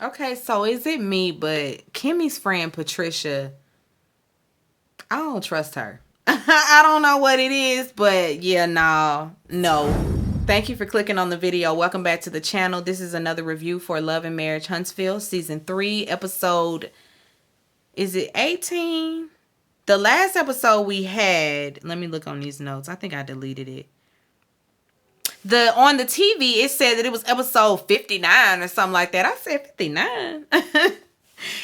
Okay, so is it me, but Kimmy's friend Patricia, I don't trust her. I don't know what it is, but yeah, no. Thank you for clicking on the video. Welcome back to the channel. This is another review for Love and Marriage Huntsville, Season 3, episode, is it 18? The last episode we had, let me look on these notes. I think I deleted it. On the TV, it said that it was episode 59 or something like that. I said 59. It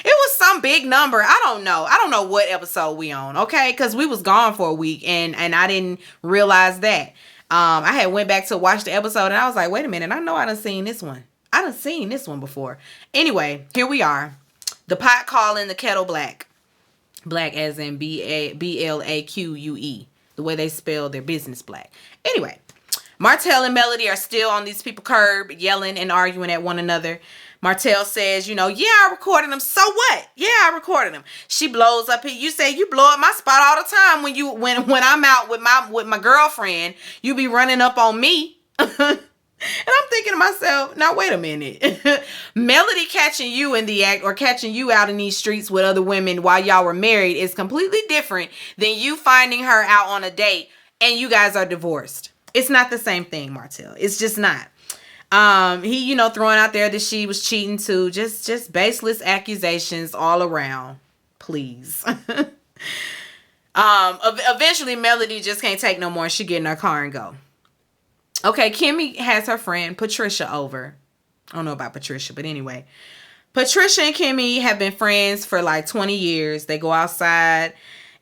was some big number. I don't know. I don't know what episode we on, okay? Because we was gone for a week, and I didn't realize that. I had went back to watch the episode, and I was like, wait a minute. I know I done seen this one. I done seen this one before. Anyway, here we are. The pot calling the kettle black. Black as in Blaque. The way they spell their business black. Anyway, Martell and Melody are still on these people curb, yelling and arguing at one another. Martell says, yeah, I recorded them. So what? Yeah, I recorded them. She blows up here. You say you blow up my spot all the time when I'm out with my girlfriend. You be running up on me. And I'm thinking to myself, now wait a minute. Melody catching you in the act or catching you out in these streets with other women while y'all were married is completely different than you finding her out on a date and you guys are divorced. It's not the same thing, Martell. It's just not. He, throwing out there that she was cheating too. Just baseless accusations all around. Please. Eventually Melody just can't take no more. She get in her car and go. Okay, Kimmy has her friend Patricia over. I don't know about Patricia, but anyway. Patricia and Kimmy have been friends for like 20 years. They go outside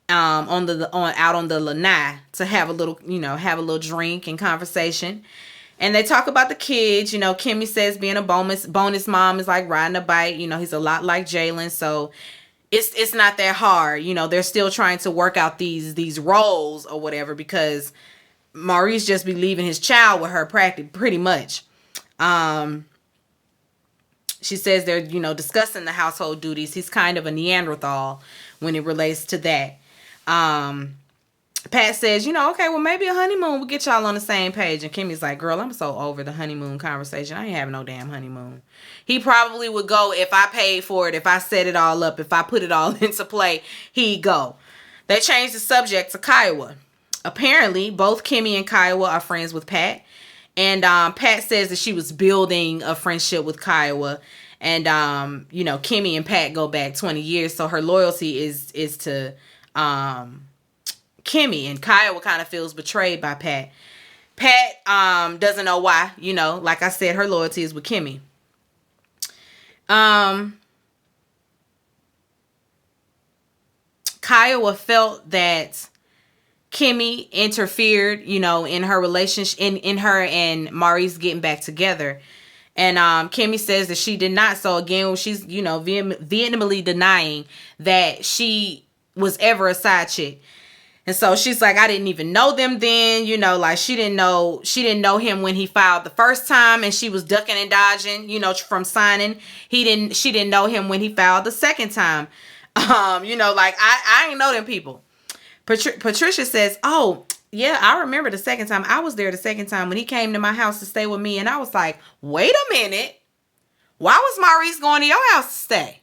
out on the lanai to have a little drink and conversation. And they talk about the kids. Kimmy says being a bonus mom is like riding a bike. He's a lot like Jalen, so it's not that hard. They're still trying to work out these roles or whatever because Maurice just be leaving his child with her pretty much. She says they're discussing the household duties. He's kind of a Neanderthal when it relates to that. Pat says, okay, well, maybe a honeymoon will get y'all on the same page. And Kimmy's like, girl, I'm so over the honeymoon conversation. I ain't having no damn honeymoon. He probably would go if I paid for it, if I set it all up, if I put it all into play, he'd go. They changed the subject to Kiowa. Apparently, both Kimmy and Kiowa are friends with Pat. And Pat says that she was building a friendship with Kiowa. And, Kimmy and Pat go back 20 years. So her loyalty is to Kimmy, and Kiowa kind of feels betrayed by Pat. Pat doesn't know why. Like I said, her loyalty is with Kimmy. Kiowa felt that Kimmy interfered, in her relationship, in her and Maurice getting back together. And Kimmy says that she did not. So again, she's, vehemently denying that she was ever a side chick. And so she's like, I didn't even know them then, like she didn't know him when he filed the first time and she was ducking and dodging, from signing. She didn't know him when he filed the second time. Like I ain't know them people. Patricia says, oh, yeah, I remember the second time. I was there the second time when he came to my house to stay with me. And I was like, wait a minute. Why was Maurice going to your house to stay?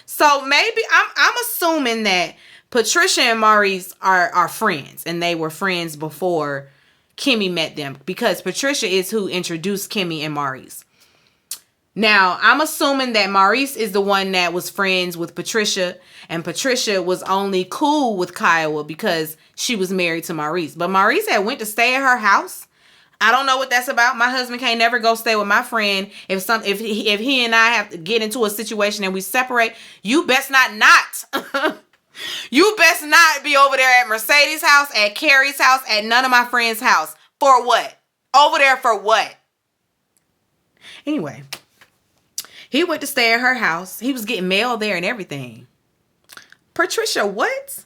So maybe I'm assuming that Patricia and Maurice are friends, and they were friends before Kimmy met them because Patricia is who introduced Kimmy and Maurice. Now, I'm assuming that Maurice is the one that was friends with Patricia, and Patricia was only cool with Kiowa because she was married to Maurice. But Maurice had went to stay at her house. I don't know what that's about. My husband can't never go stay with my friend. If he and I have to get into a situation and we separate, you best not. You best not be over there at Mercedes' house, at Carrie's house, at none of my friends' house. For what? Over there for what? Anyway, he went to stay at her house. He was getting mail there and everything. Patricia, what?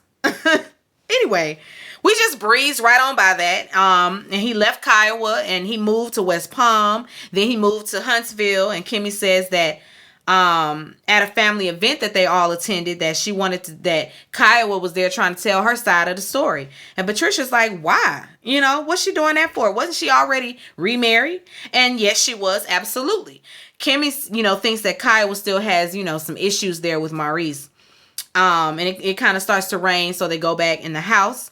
Anyway, we just breezed right on by that. And he left Kiowa and he moved to West Palm. Then he moved to Huntsville. And Kimmy says that at a family event that they all attended, that she wanted to, that Kiowa was there trying to tell her side of the story. And Patricia's like, why? What's she doing that for? Wasn't she already remarried? And yes, she was. Absolutely. Kimmy, thinks that Kyle still has, some issues there with Maurice. And it kind of starts to rain, so they go back in the house.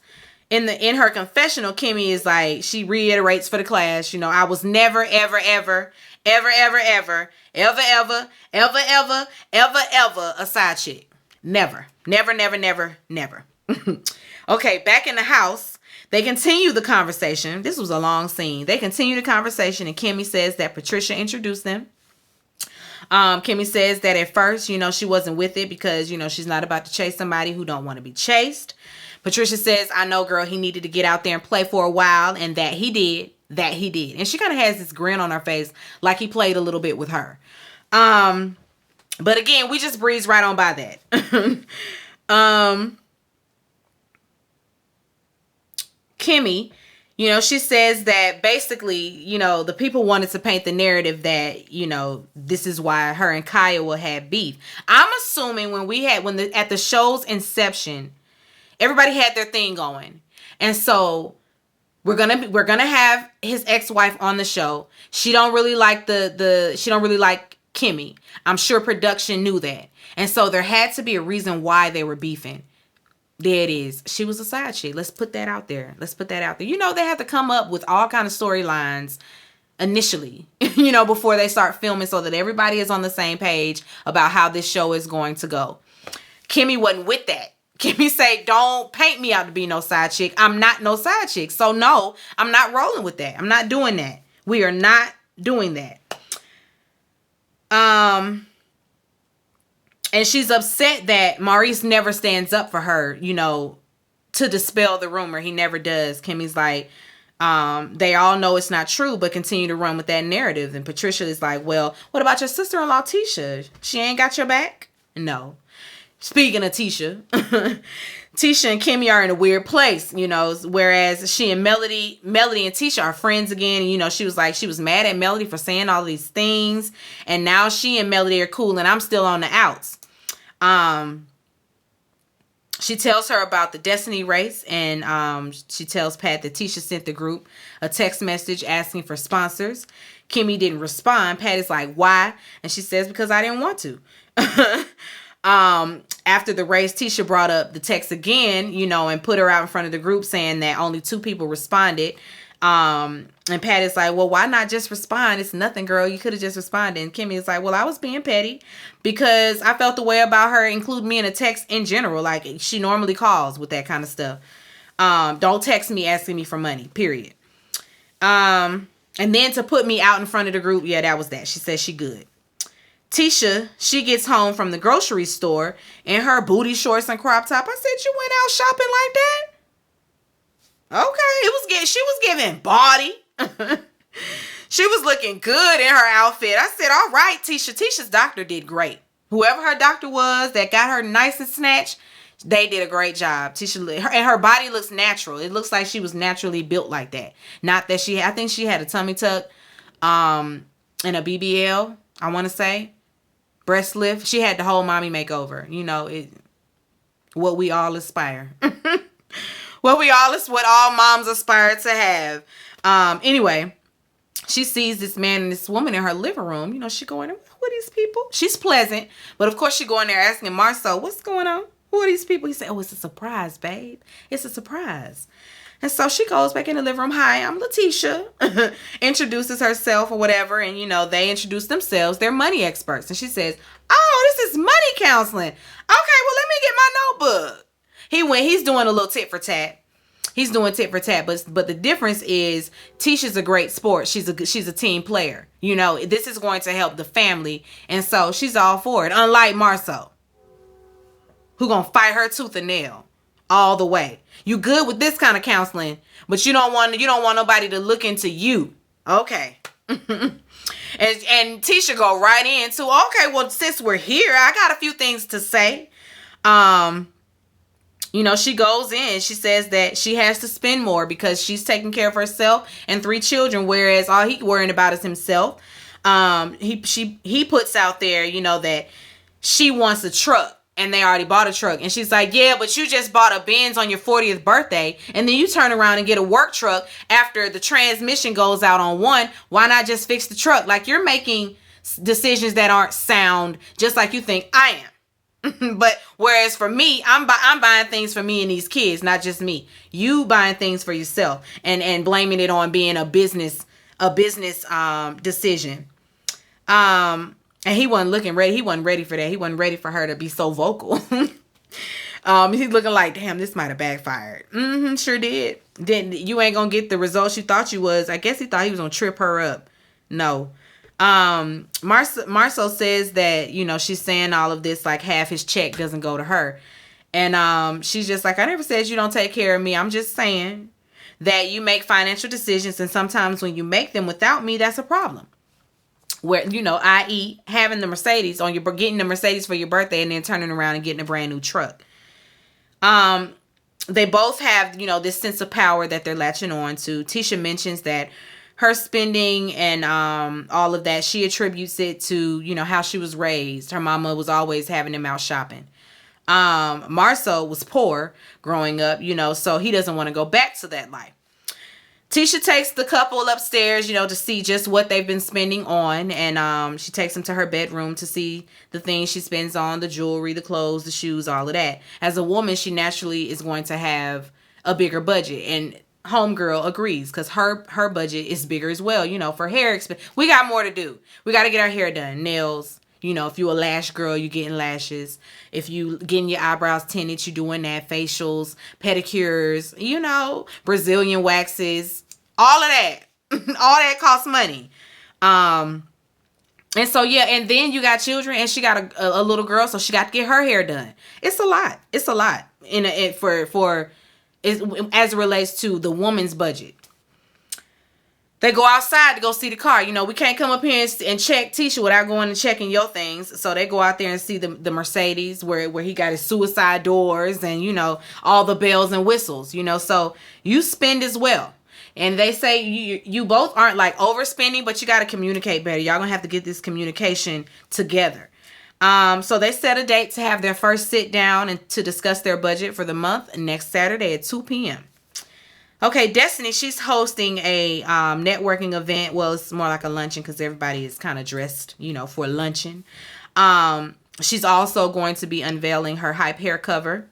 In her confessional, Kimmy is like, she reiterates for the class, I was never, ever, ever, ever, ever, ever, ever, ever, ever, ever, ever, ever a side chick. Never, never, never, never, never. Okay, back in the house, they continue the conversation. This was a long scene. They continue the conversation, and Kimmy says that Patricia introduced them. Kimmy says that at first, she wasn't with it because, she's not about to chase somebody who don't want to be chased. Patricia says, I know, girl, he needed to get out there and play for a while, and that he did. And she kind of has this grin on her face like he played a little bit with her. But again, we just breeze right on by that. Kimmy, she says that basically, the people wanted to paint the narrative that, this is why her and Kyle will have beef. I'm assuming at the show's inception, everybody had their thing going. And so we're gonna have his ex-wife on the show. She don't really like she don't really like Kimmy. I'm sure production knew that. And so there had to be a reason why they were beefing. There it is. She was a side chick. Let's put that out there. They have to come up with all kind of storylines initially, before they start filming so that everybody is on the same page about how this show is going to go. Kimmy wasn't with that. Kimmy say, don't paint me out to be no side chick. I'm not no side chick. So no, I'm not rolling with that. I'm not doing that. We are not doing that. And she's upset that Maurice never stands up for her, to dispel the rumor. He never does. Kimmy's like, they all know it's not true, but continue to run with that narrative. And Patricia is like, well, what about your sister-in-law, Tisha? She ain't got your back? No. Speaking of Tisha, Tisha and Kimmy are in a weird place, whereas she and Melody and Tisha are friends again. And, she was mad at Melody for saying all these things. And now she and Melody are cool and I'm still on the outs. She tells her about the Destiny race, and she tells Pat that Tisha sent the group a text message asking for sponsors. Kimmy didn't respond. Pat is like, why? And she says, because I didn't want to. After the race, Tisha brought up the text again, and put her out in front of the group saying that only 2 people responded. And Pat is like, well, why not just respond? It's nothing, girl. You could have just responded. And Kimmy is like, well, I was being petty because I felt the way about her, including me in a text in general. Like she normally calls with that kind of stuff. Don't text me asking me for money, period. And then to put me out in front of the group, yeah, that was that. She says she good. Tisha, she gets home from the grocery store in her booty shorts and crop top. I said, you went out shopping like that? Okay, she was giving body. She was looking good in her outfit. I said, all right, Tisha. Tisha's doctor did great. Whoever her doctor was that got her nice and snatched, they did a great job. And her body looks natural. It looks like she was naturally built like that. Not that I think she had a tummy tuck, and a BBL, I want to say. Breast lift. She had the whole mommy makeover. What we all aspire. What all moms aspire to have. Anyway, she sees this man and this woman in her living room. She going, who are these people? She's pleasant. But of course she go in there asking Marcel, what's going on? Who are these people? He said, oh, it's a surprise, babe. It's a surprise. And so she goes back in the living room. Hi, I'm Letitia. Introduces herself or whatever. And, they introduce themselves. They're money experts. And she says, oh, this is money counseling. Okay, well, let me get my notebook. He's doing a little tit for tat. He's doing tit for tat. But the difference is Tisha's a great sport. She's a team player. This is going to help the family. And so she's all for it. Unlike Marceau, who gonna fight her tooth and nail all the way. You good with this kind of counseling, but you don't want nobody to look into you. Okay. and Tisha go right into, okay, well, since we're here, I got a few things to say. She goes in. She says that she has to spend more because she's taking care of herself and 3 children, whereas all he worrying about is himself. He puts out there, that she wants a truck. And they already bought a truck. And she's like, yeah, but you just bought a Benz on your 40th birthday. And then you turn around and get a work truck after the transmission goes out on one. Why not just fix the truck? Like, you're making decisions that aren't sound, just like you think I am. But whereas for me, I'm buying things for me and these kids, not just me. You buying things for yourself and blaming it on being a business decision. And he wasn't looking ready. He wasn't ready for that. He wasn't ready for her to be so vocal. He's looking like, damn, this might have backfired. Sure did. Then you ain't gonna get the results you thought you was. I guess he thought he was gonna trip her up. No. Marcel says that, you know, she's saying all of this like half his check doesn't go to her. And she's just like, I never said you don't take care of me. I'm just saying that you make financial decisions, and sometimes when you make them without me, that's a problem. Where, you know, i.e. having the Mercedes on getting the Mercedes for your birthday and then turning around and getting a brand new truck. They both have, you know, this sense of power that they're latching on to. Tisha mentions that her spending and all of that, she attributes it to, you know, how she was raised. Her mama was always having them out shopping. Marcel was poor growing up, you know, so he doesn't want to go back to that life. Tisha takes the couple upstairs, you know, to see just what they've been spending on. And she takes them to her bedroom to see the things she spends on, the jewelry, the clothes, the shoes, all of that. As a woman, she naturally is going to have a bigger budget. And homegirl agrees because her budget is bigger as well. You know, for hair, we got more to do. We got to get our hair done, nails. You know, if you a lash girl, you getting lashes. If you getting your eyebrows tinted, you doing that. Facials, pedicures, you know, Brazilian waxes, all of that. All that costs money. And so, yeah, and then you got children, and she got a little girl, so she got to get her hair done. It's a lot. It's a lot for as it relates to the woman's budget. They go outside to go see the car. You know, we can't come up here and check Tisha without going and checking your things. So they go out there and see the Mercedes where he got his suicide doors and, you know, all the bells and whistles, you know. So you spend as well. And they say you both aren't like overspending, but you got to communicate better. Y'all gonna have to get this communication together. So they set a date to have their first sit down and to discuss their budget for the month next Saturday at 2 p.m. Okay, Destiny, she's hosting a networking event. Well, it's more like a luncheon because everybody is kind of dressed, you know, for luncheon. She's also going to be unveiling her hype hair cover.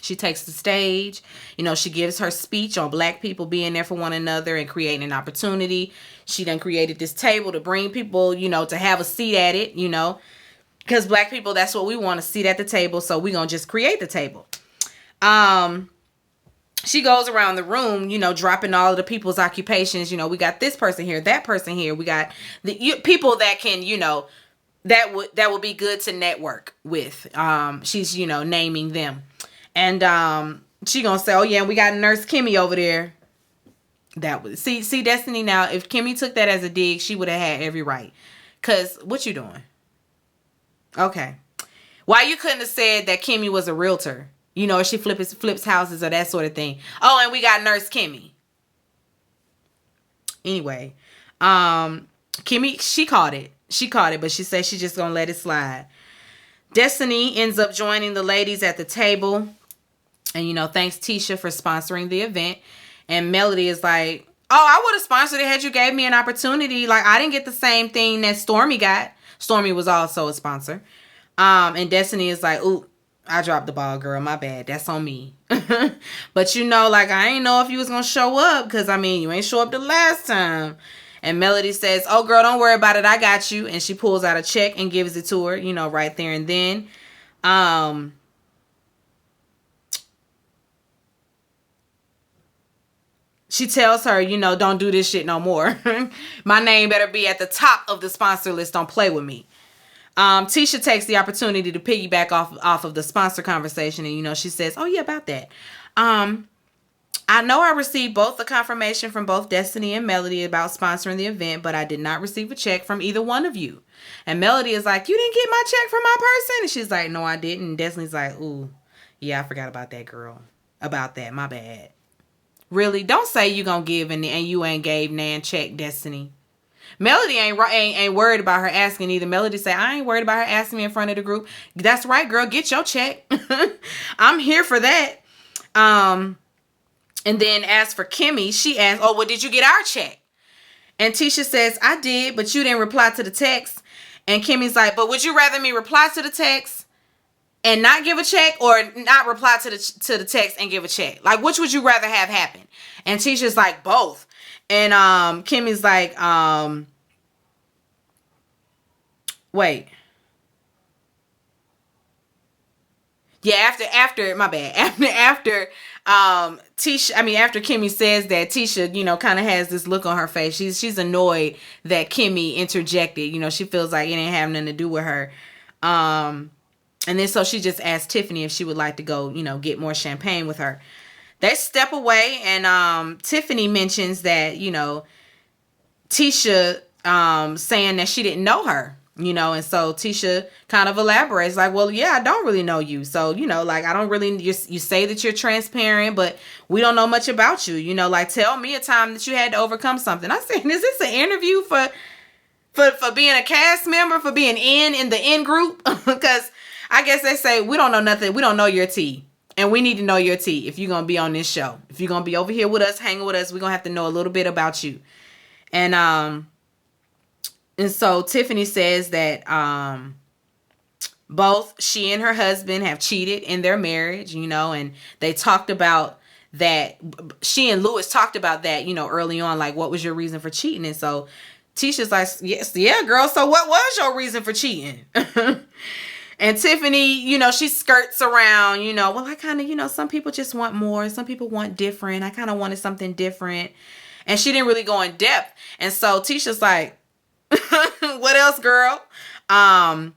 She takes the stage. You know, she gives her speech on Black people being there for one another and creating an opportunity. She done created this table to bring people, you know, to have a seat at it, you know, because Black people, that's what we want, to sit at the table. So we're going to just create the table. She goes around the room, you know, dropping all of the people's occupations. You know, we got this person here, that person here. We got the people that can, you know, that would be good to network with. She's, you know, naming them. And she gonna say, oh yeah, we got Nurse Kimmy over there. That was see Destiny. Now, if Kimmy took that as a dig, she would have had every right. Cause what you doing? Okay, why you couldn't have said that Kimmy was a realtor? You know, if she flips houses or that sort of thing. Oh, and we got Nurse Kimmy. Anyway, Kimmy, she caught it, but she said she's just gonna let it slide. Destiny ends up joining the ladies at the table. And, you know, thanks Tisha for sponsoring the event. And Melody is like, oh, I would have sponsored it had you gave me an opportunity. Like, I didn't get the same thing that Stormy got. Stormy was also a sponsor. And Destiny is like, ooh, I dropped the ball, girl. My bad. That's on me. But, you know, like, I ain't know if you was going to show up. Because, I mean, you ain't show up the last time. And Melody says, oh, girl, don't worry about it. I got you. And she pulls out a check and gives it to her, you know, right there and then. She tells her, you know, don't do this shit no more. My name better be at the top of the sponsor list. Don't play with me. Tisha takes the opportunity to piggyback off of the sponsor conversation. And, you know, she says, oh, yeah, about that. I know I received both the confirmation from both Destiny and Melody about sponsoring the event, but I did not receive a check from either one of you. And Melody is like, you didn't get my check from my person? And she's like, no, I didn't. And Destiny's like, ooh, yeah, I forgot about that, girl. About that, my bad. Really? Don't say you gonna give and you ain't gave Nan check, Destiny. Melody ain't worried about her asking either. Melody say, I ain't worried about her asking me in front of the group. That's right, girl. Get your check. I'm here for that. And then as for Kimmy, she asked, oh, well, did you get our check? And Tisha says, I did, but you didn't reply to the text. And Kimmy's like, but would you rather me reply to the text and not give a check, or not reply to the text and give a check? Like, which would you rather have happen? And Tisha's like, both. And Kimmy's like, wait. Yeah, after my bad. After Kimmy says that, Tisha, kind of has this look on her face. She's annoyed that Kimmy interjected. She feels like it ain't have nothing to do with her. And then so she just asked Tiffany if she would like to go, get more champagne with her. They step away, and Tiffany mentions that, Tisha saying that she didn't know her. And so Tisha kind of elaborates like, well, yeah, I don't really know you. So, like, I don't really, you say that you're transparent, but we don't know much about you. Like, tell me a time that you had to overcome something. I said, is this an interview for being a cast member, for being in the in group? Because I guess they say, we don't know nothing. We don't know your tea. And we need to know your tea if you're going to be on this show. If you're going to be over here with us, hanging with us, we're going to have to know a little bit about you. And so Tiffany says that both she and her husband have cheated in their marriage, and they talked about that. She and Louis talked about that, early on, like, what was your reason for cheating? And so Tisha's like, yes, yeah, girl. So what was your reason for cheating? And Tiffany, she skirts around, well, I kind of, some people just want more. Some people want different. I kind of wanted something different. And she didn't really go in depth. And so Tisha's like, what else, girl? And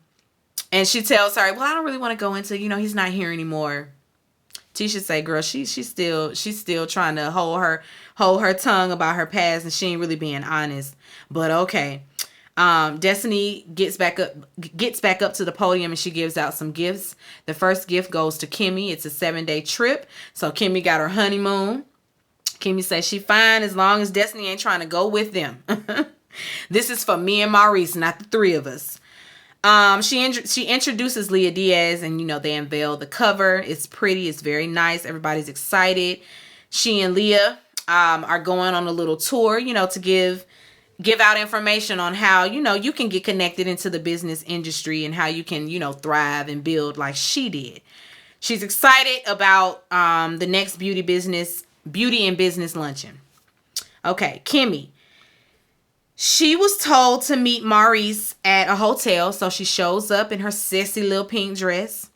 she tells her, well, I don't really want to go into, he's not here anymore. Tisha say, girl, she's still trying to hold her tongue about her past, and she ain't really being honest. But okay. Destiny gets back up to the podium, and she gives out some gifts. The first gift goes to Kimmy. It's a 7-day trip. So Kimmy got her honeymoon. Kimmy says she fine as long as Destiny ain't trying to go with them. This is for me and Maurice, not the three of us. She introduces Leah Diaz, and they unveil the cover. It's pretty. It's very nice. Everybody's excited. She and Leah are going on a little tour, to give out information on how, you can get connected into the business industry, and how you can, thrive and build like she did. She's excited about the next beauty and business luncheon. Okay, Kimmy. She was told to meet Maurice at a hotel, so she shows up in her sexy little pink dress.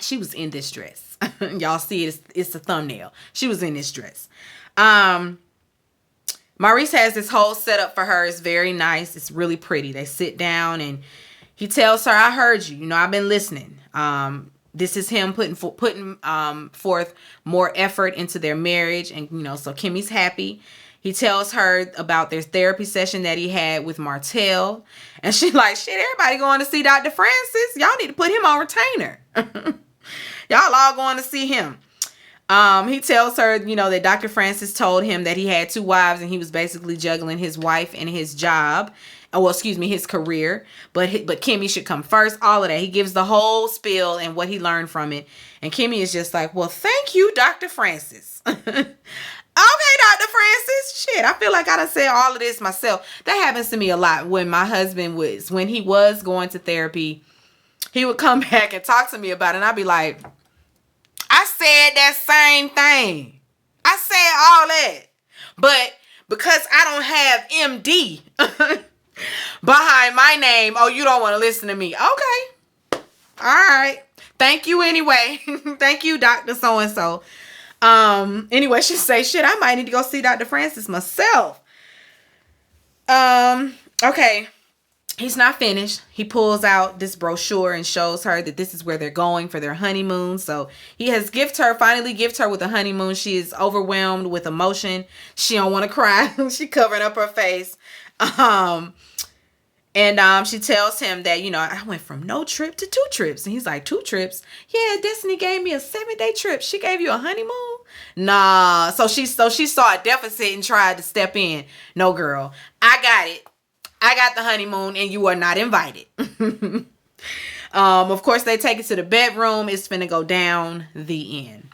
She was in this dress. Y'all see it, it's the thumbnail. She was in this dress. Maurice has this whole setup for her. It's very nice. It's really pretty. They sit down, and he tells her, I heard you. I've been listening. This is him putting forth more effort into their marriage. And, so Kimmy's happy. He tells her about their therapy session that he had with Martell. And she's like, shit, everybody going to see Dr. Francis. Y'all need to put him on retainer. Y'all all going to see him. He tells her, that Dr. Francis told him that he had 2 wives, and he was basically juggling his wife and his job. His career. But Kimmy should come first. All of that. He gives the whole spiel and what he learned from it. And Kimmy is just like, well, thank you, Dr. Francis. Okay, Dr. Francis. Shit, I feel like I done said all of this myself. That happens to me a lot when my husband when he was going to therapy, he would come back and talk to me about it, and I'd be like, I said that same thing. I said all that. But because I don't have MD behind my name, oh, you don't want to listen to me. Okay. All right. Thank you anyway. Thank you, Dr. So-and-so. Anyway, she say, shit, I might need to go see Dr. Francis myself. Okay. He's not finished. He pulls out this brochure and shows her that this is where they're going for their honeymoon. So he has finally gifted her with a honeymoon. She is overwhelmed with emotion. She don't want to cry. She covering up her face. And she tells him that, I went from no trip to 2 trips. And he's like, 2 trips? Yeah, Destiny gave me a 7-day trip. She gave you a honeymoon? Nah. So she saw a deficit and tried to step in. No, girl. I got it. I got the honeymoon, and you are not invited. Of course, they take it to the bedroom. It's finna go down. The end.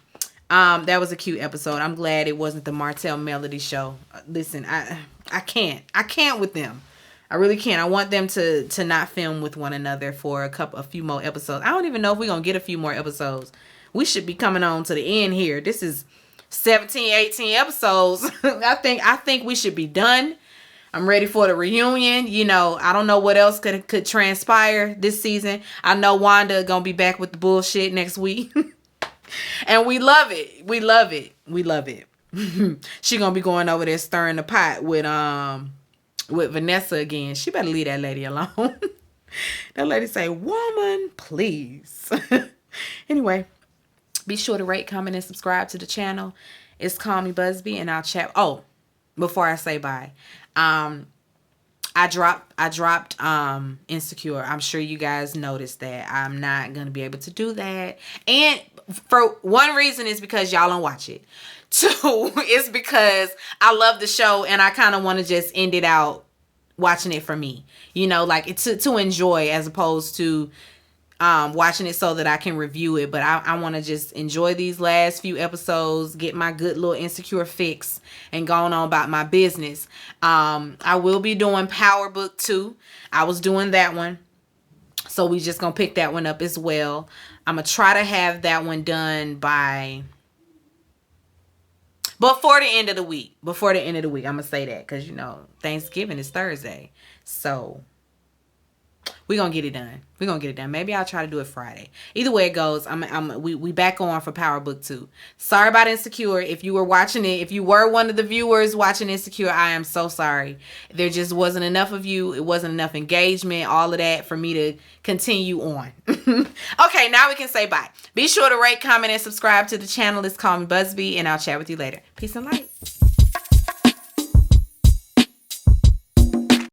That was a cute episode. I'm glad it wasn't the Martell Melody show. Listen, I can't with them. I really can't. I want them to not film with one another for a few more episodes. I don't even know if we're going to get a few more episodes. We should be coming on to the end here. This is 17, 18 episodes. I think we should be done. I'm ready for the reunion. You know, I don't know what else could transpire this season. I know Wanda going to be back with the bullshit next week. And we love it. We love it. We love it. She going to be going over there stirring the pot with Vanessa again. She better leave that lady alone. That lady say, woman, please. Anyway, be sure to rate, comment, and subscribe to the channel. It's Call Me Busby, and I'll chat. Oh, before I say bye, I dropped Insecure. I'm sure you guys noticed that. I'm not gonna be able to do that, and for one reason is because y'all don't watch it. Two is because I love the show and I kind of want to just end it out watching it for me, you know, like it's to enjoy as opposed to watching it so that I can review it. But I want to just enjoy these last few episodes, get my good little Insecure fix, and going on about my business. I will be doing Power Book 2. I was doing that one, so we just gonna pick that one up as well. I'm gonna try to have that one done before the end of the week. Before the end of the week, I'm gonna say that because you know Thanksgiving is Thursday, so we're gonna get it done. We're gonna get it done. Maybe I'll try to do it Friday. Either way it goes, we back on for Power Book 2. Sorry about Insecure. If you were watching it, if you were one of the viewers watching Insecure, I am so sorry. There just wasn't enough of you. It wasn't enough engagement, all of that for me to continue on. Okay, now we can say bye. Be sure to rate, comment, and subscribe to the channel. It's Call Me Busby, and I'll chat with you later. Peace and light.